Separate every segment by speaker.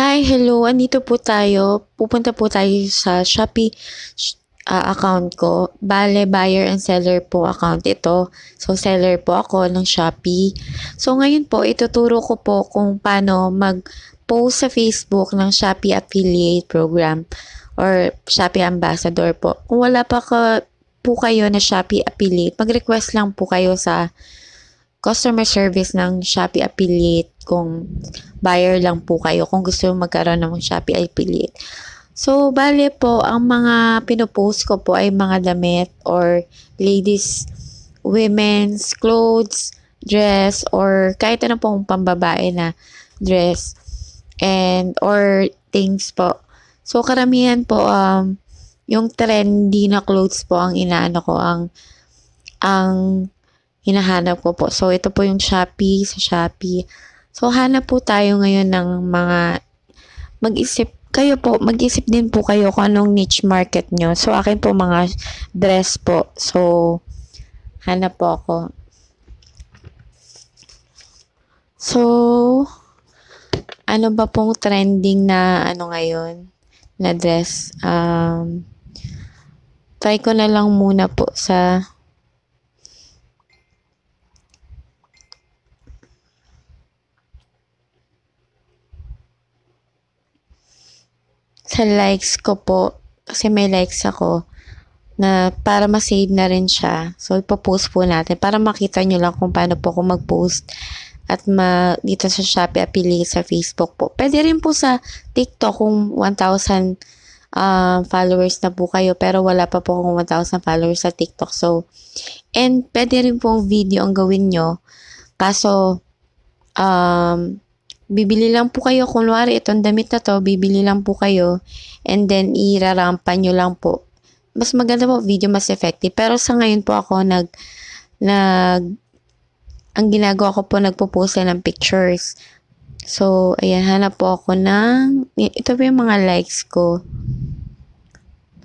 Speaker 1: Hi, hello. Andito po tayo. Pupunta po tayo sa Shopee account ko. Bale, buyer and seller po account ito. So, seller po ako ng Shopee. So, ngayon po, ituturo ko po kung paano mag-post sa Facebook ng Shopee Affiliate Program or Shopee Ambassador po. Kung wala pa po kayo na Shopee Affiliate, mag-request lang po kayo sa customer service ng Shopee Affiliate kung buyer lang po kayo kung gusto magkaroon ng Shopee Affiliate. So, bale po, ang mga pinopost ko po ay mga damit or ladies, women's clothes, dress, or kahit ano pong pambabae na dress and or things po. So, karamihan po, yung trendy na clothes po ang inaano ko, ang hinahanap ko po. So, ito po yung Shopee, sa Shopee. So, hanap po tayo ngayon ng mga, mag-isip din po kayo kung anong niche market nyo. So, akin po mga dress po. So, hanap po ako. So, ano ba pong trending na ano ngayon na dress? Try ko na lang muna po sa likes ko po, kasi may likes ako, na para ma-save na rin siya. So, ipopost po natin para makita nyo lang kung paano po ako mag-post at dito sa Shopee Affiliate sa Facebook po. Pwede rin po sa TikTok kung 1,000 followers na po kayo, pero wala pa po akong 1,000 followers sa TikTok. So, and pwede rin pong video ang gawin nyo. Kaso, bibili lang po kayo, kunwari itong damit na to, bibili lang po kayo, and then irarampa nyo lang po. Mas maganda po, video mas effective. Pero sa ngayon po ako, ang ginagawa ko po, nagpo-post ng pictures. So, ayan, hanap po ako ito po yung mga likes ko.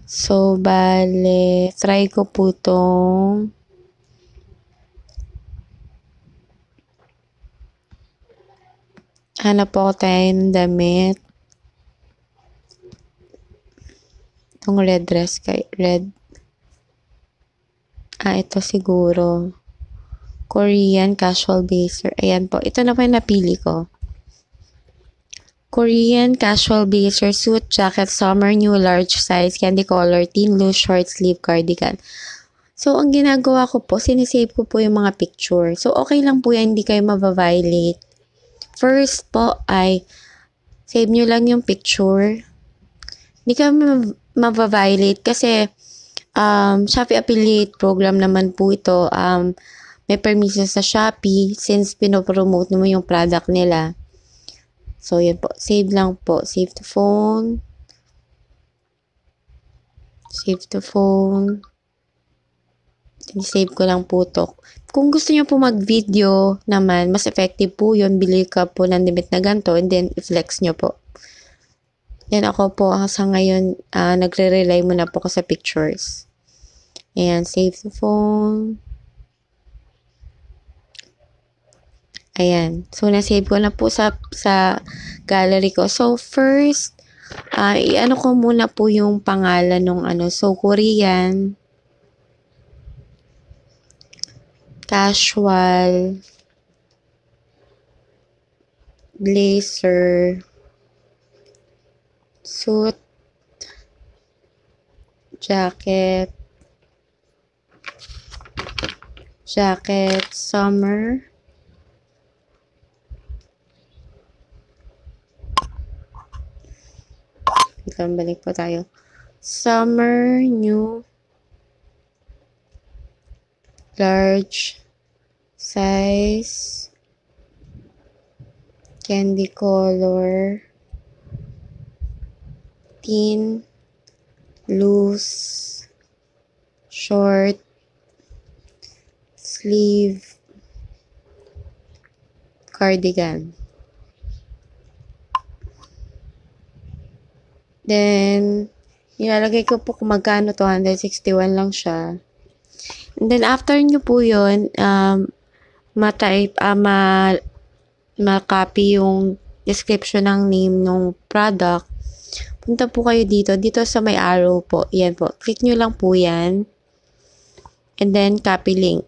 Speaker 1: So, bale, try ko po itong, hanap po ako tayo ng damit. Itong red dress red. Ito siguro. Korean casual blazer. Ayan po. Ito na po yung napili ko. Korean casual blazer, suit, jacket, summer, new, large size, candy color, thin, loose, short sleeve, cardigan. So, ang ginagawa ko po, sinisave ko po yung mga picture. So, okay lang po yan, hindi kayo mabaviolate. First po ay, save nyo lang yung picture. Hindi kayo mabaviolate kasi, Shopee Affiliate Program naman po ito. May permission sa Shopee since pinopromote mo yung product nila. So, yun po. Save lang po. Save to phone. Save to phone. Save ko lang po to. Kung gusto niyo po mag-video naman, mas effective po yun. Bili ka po ng damit na ganito and then i-flex nyo po. Yan ako po, sa ngayon, nagre-rely muna po ko sa pictures. Ayan, save the phone. Ayan. So, na-save ko na po sa gallery ko. So, first, i-ano ko muna po yung pangalan ng ano. So, Korean casual blazer suit jacket summer balik po tayo. Summer, new, large size, candy color, thin, loose, short, sleeve, cardigan. Then, nilalagay ko po kung magkano, 261 lang siya. And then, after nyo po yun, ma-copy yung description ng name ng product, punta po kayo dito. Dito sa may arrow po. Yan po. Click nyo lang po yan. And then, copy link.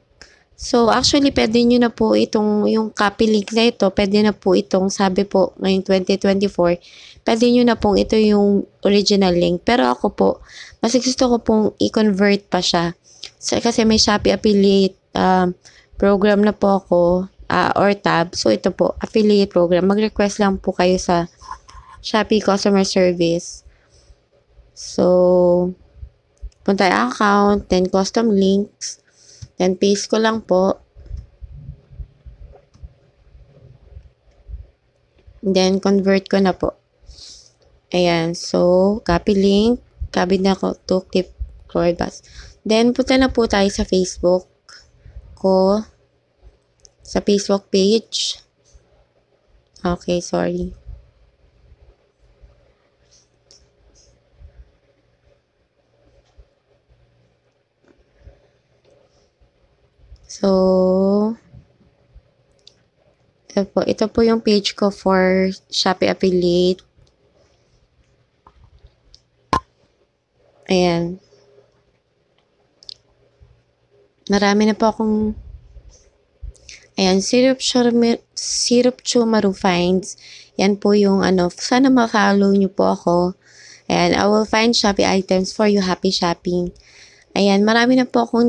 Speaker 1: So, actually, pwede nyo na po yung copy link na ito, pwede na po itong, sabi po, ngayong 2024, pwede nyo na pong ito yung original link. Pero ako po, mas gusto ko pong i-convert pa siya. Kasi may Shopee affiliate program na po ako, or tab. So, ito po, affiliate program. Mag-request lang po kayo sa Shopee customer service. So, punta yung account, then custom links, then paste ko lang po. Then, convert ko na po. Ayan. So, copy link. Copy na ko to clip forward bus. Then, punta na po tayo sa Facebook ko. Sa Facebook page. Okay, sorry. So, ito po yung page ko for Shopee affiliate. Ayan. Marami na po akong Syrup Chumaru Finds. Yan po yung sana ma-follow nyo po ako. Ayan, I will find Shopee items for you. Happy shopping. Ayan, marami na po akong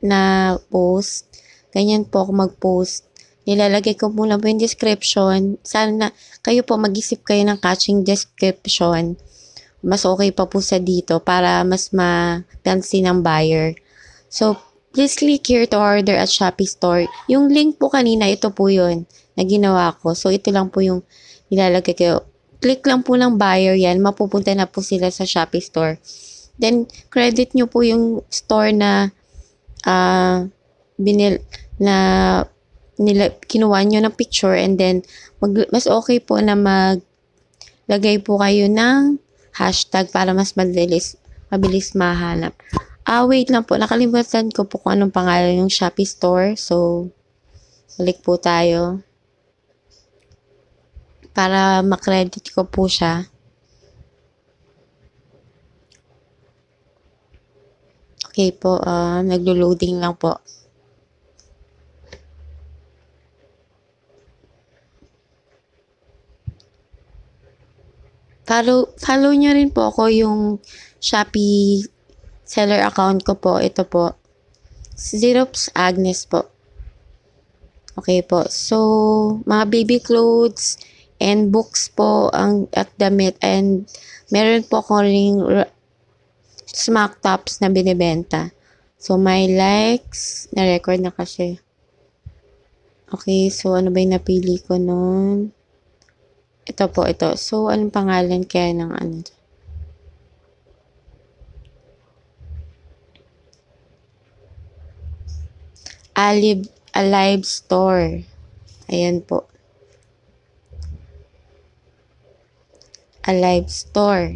Speaker 1: na-post. Ganyan po ako mag-post. Nilalagay ko muna po yung description. Sana kayo po mag-isip kayo ng catching description. Mas okay pa po sa dito para mas mapansin ng buyer. So, please click here to order at Shopee Store. Yung link po kanina, ito po yun na ginawa ko. So, ito lang po yung nilalagay ko. Click lang po ng buyer yan. Mapupunta na po sila sa Shopee Store. Then, credit nyo po yung store na kinuha nyo ng picture, and then mas okay po na maglagay po kayo ng hashtag para mas mabilis mahanap. Wait lang po, nakalimutan ko po kung anong pangalan ng Shopee Store. So, balik po tayo para makredit ko po siya. Okay po, naglo-loading lang po. Follow nyo rin po ako yung Shopee seller account ko po. Ito po. Xerox Agnes po. Okay po. So, mga baby clothes and books po at damit. And meron po ako ring smack tops na binibenta. So, my likes. Na-record na kasi. Okay. So, ano ba yung napili ko nun? Ito po, ito. So, anong pangalan kaya ng Alive Store. Ayan po. Alive Store.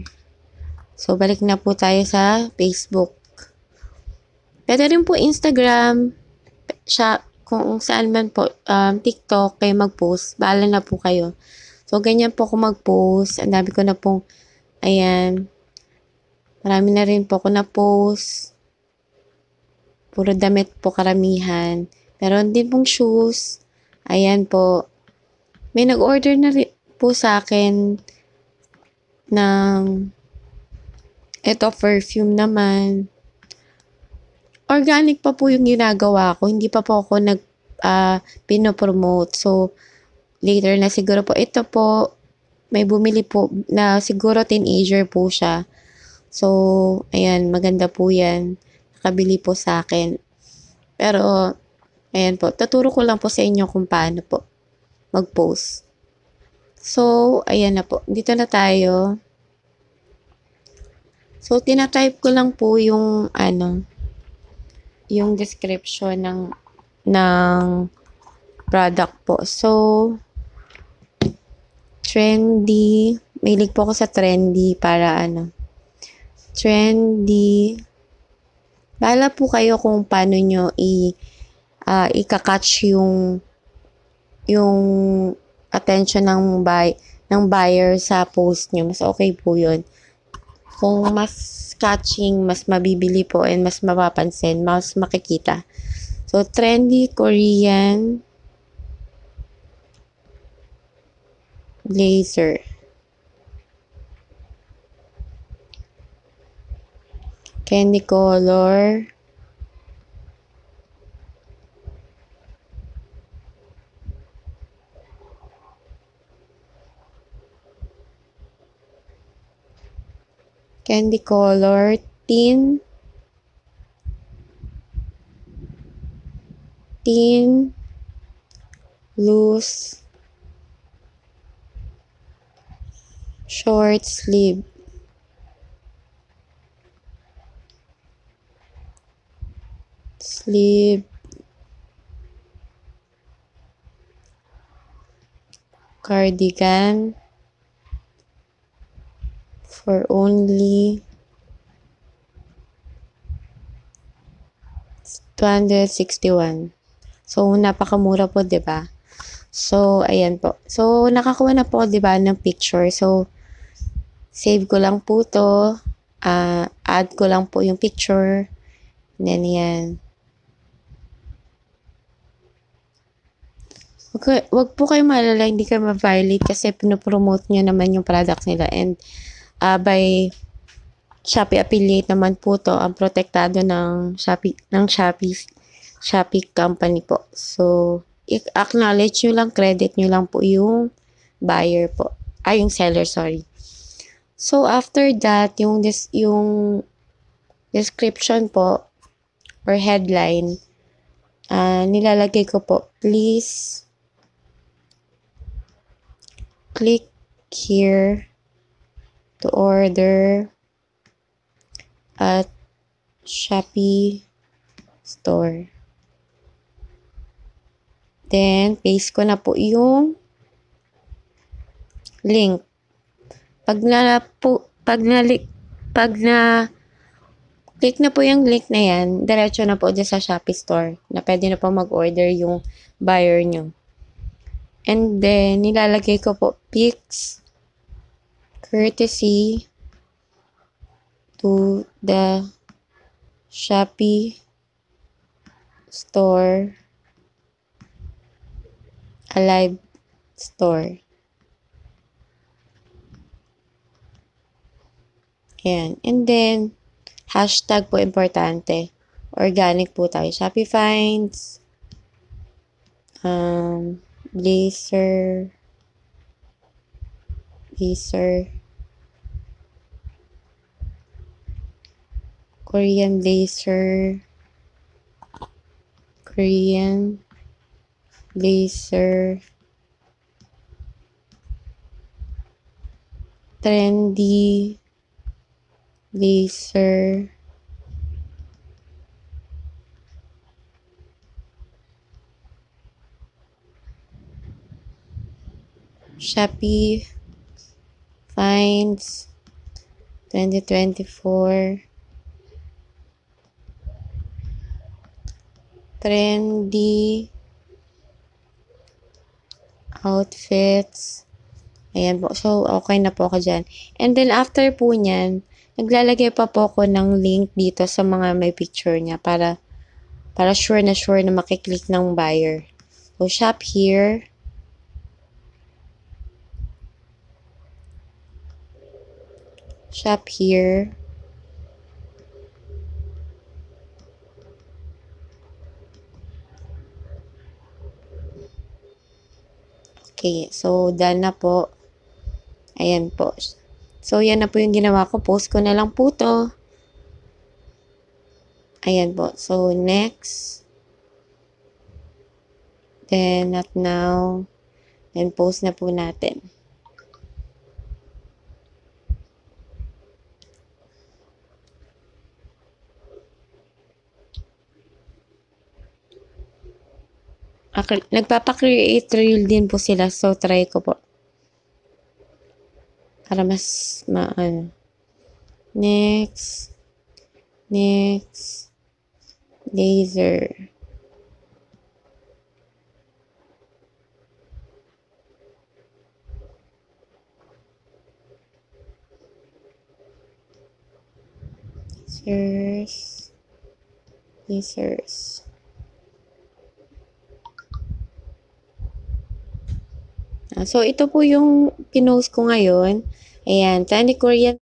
Speaker 1: So, balik na po tayo sa Facebook. Pwede rin po Instagram, kung saan man po, TikTok, kayo mag-post. Bahala na po kayo. So, ganyan po ako mag-post. Ang dami ko na pong, ayan. Marami na rin po ako na-post. Puro damit po karamihan. Meron din pong shoes. Ayan po. May nag-order na rin po sa akin ng ito, perfume naman. Organic pa po yung ginagawa ko. Hindi pa po ako pinopromote. So, later na siguro po. Ito po, may bumili po na siguro teenager po siya. So, ayan, maganda po yan. Nakabili po sa akin. Pero, ayan po, tuturo ko lang po sa inyo kung paano po mag-post. So, ayan na po. Dito na tayo. So, tinatype ko lang po yung yung description ng product po. So, trendy. Mahilig po ako sa trendy para trendy. Bahala po kayo kung paano nyo i-catch yung attention ng buyer sa post nyo, mas okay po yun. Kung mas catching, mas mabibili po and mas mapapansin, mas makikita. So, trendy Korean blazer. Candy color. Candy color. Thin loose short sleeve. Cardigan for only 261. So, napakamura po, 'di ba? So, ayan po. So, nakakuha na po, 'di ba, ng picture. So, save ko lang po 'to. Add ko lang po yung picture. And then, yan. Wag po kayo maalala, hindi kayo ma-violate kasi pinopromote nyo naman yung products nila. And by Shopee affiliate naman po to, ang protektado ng Shopee company po. So, acknowledge nyo lang, credit nyo lang po yung buyer po. Yung seller, sorry. So, after that, yung description po or headline, nilalagay ko po, please click here to order at Shopee store. Then, paste ko na po yung link. Pag click na po yung link na yan, diretso na po dyan sa Shopee store na pwede na po mag-order yung buyer nyo. And then, nilalagay ko po pics courtesy to the Shopee store Alive store. Ayan. And then, hashtag po importante. Organic po tayo. Shopee finds blazer Korean blazer trendy blazer Shopee finds 2024 trendy outfits. Ayan po. So, okay na po ako dyan. And then, after po nyan, naglalagay pa po ako ng link dito sa mga may picture niya para sure na makiklik ng buyer. So, shop here. Okay, so done na po. Ayan po. So, yan na po yung ginawa ko. Post ko na lang po to. Ayan po. So, next. Then, not now. Then, post na po natin. Nagpapa-create reel din po sila. So, try ko po. Para mas Next. Laser. Users. So, ito po yung pinost ko ngayon. Ayan, Tani Korean